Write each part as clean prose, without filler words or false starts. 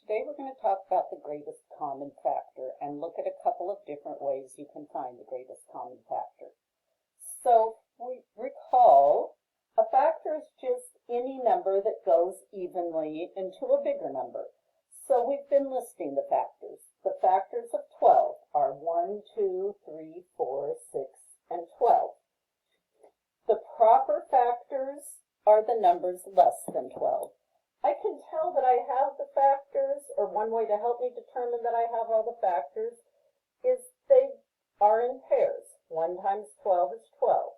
Today we're going to talk about the greatest common factor and look at a couple of different ways you can find the greatest common factor. So we recall a factor is just any number that goes evenly into a bigger number. So we've been listing the factors. The factors of 12 are 1, 2, 3, 4, 6, and 12. The proper factors are the numbers less than 12. I can tell that I have the factors, or one way to help me determine that I have all the factors is they are in pairs. 1 times 12 is 12.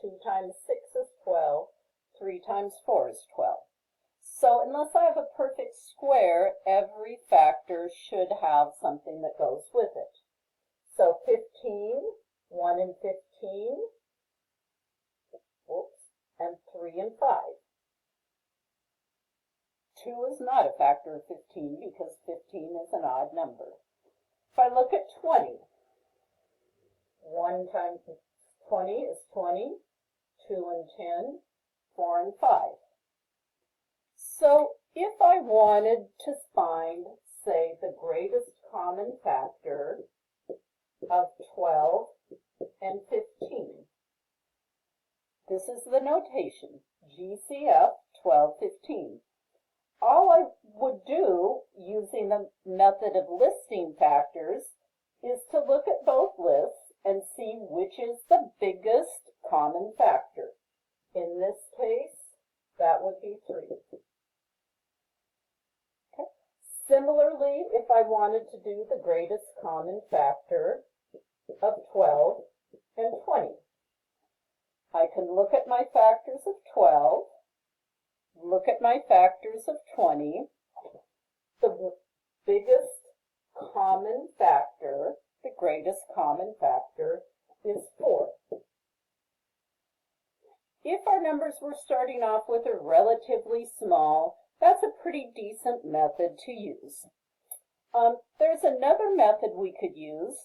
2 times 6 is 12. 3 times 4 is 12. So unless I have a perfect square, every factor should have something that goes with it. So 15, 1 and 15, and 3 and 5. 2 is not a factor of 15 because 15 is an odd number. If I look at 20, 1 times 20 is 20, 2 and 10, 4 and 5. So if I wanted to find, say, the greatest common factor of 12 and 15, this is the notation, GCF 12, 15. All I would do, using the method of listing factors, is to look at both lists and see which is the biggest common factor. In this case, that would be 3. Okay. Similarly, if I wanted to do the greatest common factor of 12 and 20, I can look at my factors of 12, look at my factors of 20. The biggest common factor, the greatest common factor, is 4. If our numbers we're starting off with are relatively small, that's a pretty decent method to use. There's another method we could use,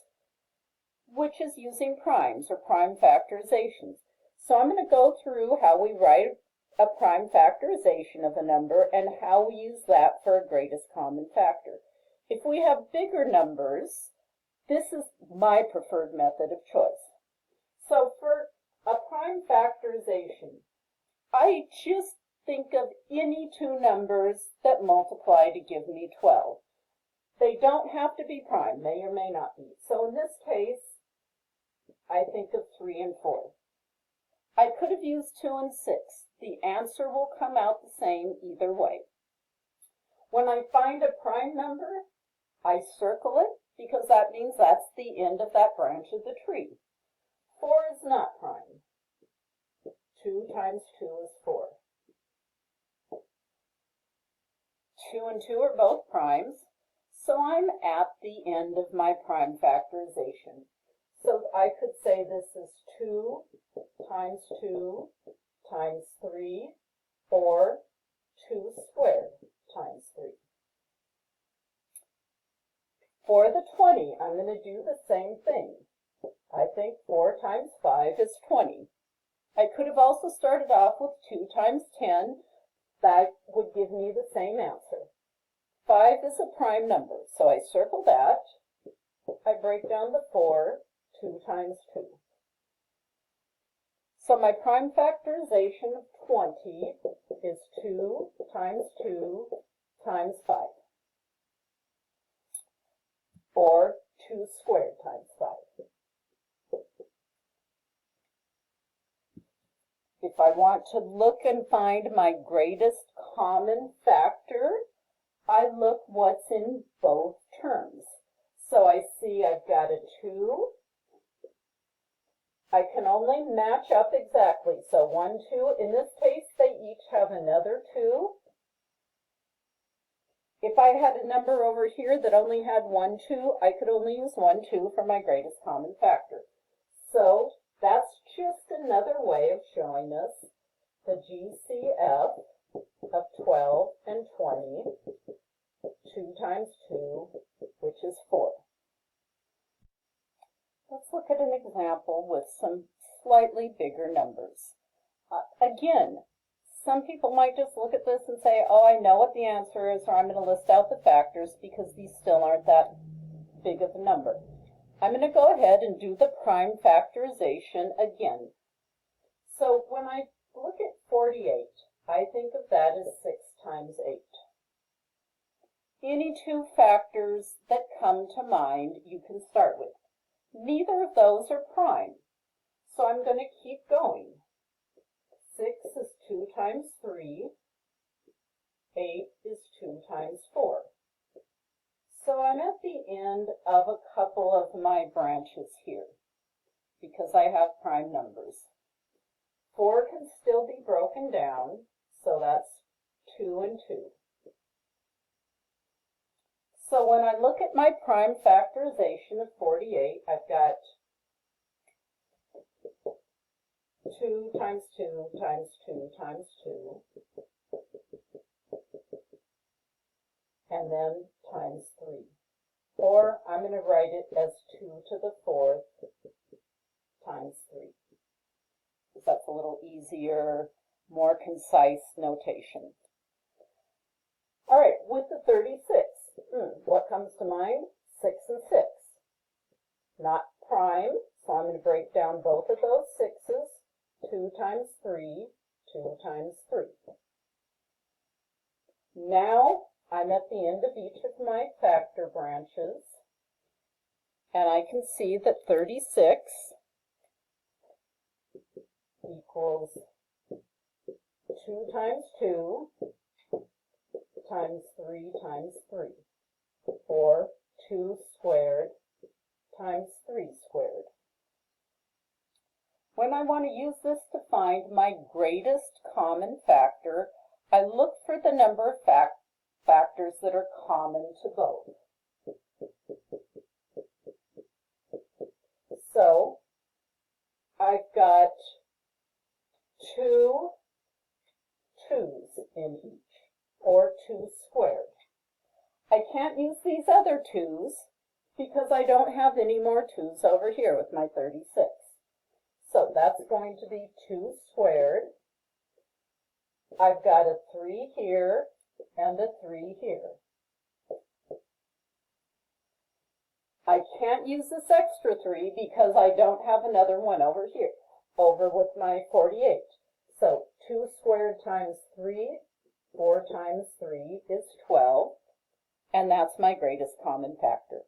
which is using primes or prime factorizations. So I'm going to go through how we write a prime factorization of a number and how we use that for a greatest common factor. If we have bigger numbers, this is my preferred method of choice. So for a prime factorization, I just think of any two numbers that multiply to give me 12. They don't have to be prime, may or may not be. So in this case, I think of 3 and 4. I could have used 2 and 6. The answer will come out the same either way. When I find a prime number, I circle it because that means that's the end of that branch of the tree. 4 is not prime. 2 times 2 is 4. 2 and 2 are both primes, so I'm at the end of my prime factorization. So I could say this is 2 times 2 times 3, or 2 squared times 3. For the 20, I'm going to do the same thing. I think 4 times 5 is 20. I could have also started off with 2 times 10. That would give me the same answer. 5 is a prime number, so I circle that. I break down the 4, 2 times 2. So my prime factorization of 20 is 2 times 2 times 5, or 2 squared times 5. If I want to look and find my greatest common factor, I look what's in both terms. So I see I've got a 2. I can only match up exactly. So 1, 2, in this case, they each have another 2. If I had a number over here that only had 1, 2, I could only use 1, 2 for my greatest common factor. So that's just another way of showing us the GCF of 12 and 20, 2 times 2, which is 4. Let's look at an example with some slightly bigger numbers. Again, some people might just look at this and say, oh, I know what the answer is, or I'm going to list out the factors because these still aren't that big of a number. I'm going to go ahead and do the prime factorization again. So when I look at 48, I think of that as 6 times 8. Any two factors that come to mind you can start with. Neither of those are prime, so I'm going to keep going. 6 is 2 times 3. 8 is 2 times 4. So I'm at the end of a couple of my branches here because I have prime numbers. 4 can still be broken down, so that's 2 and 2. So when I look at my prime factorization of 48, I've got 2 times 2 times 2 times 2, and then times 3. Or I'm going to write it as 2 to the 4th times 3. That's a little easier, more concise notation. All right, with the 36, what comes to mind? 6 and 6. Not prime, so I'm going to break down both of those 6's. 2 times 3, 2 times 3. Now I'm at the end of each of my factor branches, and I can see that 36 equals 2 times 2 times 3 times 3, or 2 squared times 3 squared. When I want to use this to find my greatest common factor, I look for the number of factors that are common to both. So I've got 2 2's in each, or 2 squared. I can't use these other 2's because I don't have any more 2's over here with my 36. So that's going to be 2 squared. I've got a 3 here and a 3 here. I can't use this extra 3 because I don't have another one over here, over with my 48. So 2 squared times 3, 4 times 3 is 12, and that's my greatest common factor.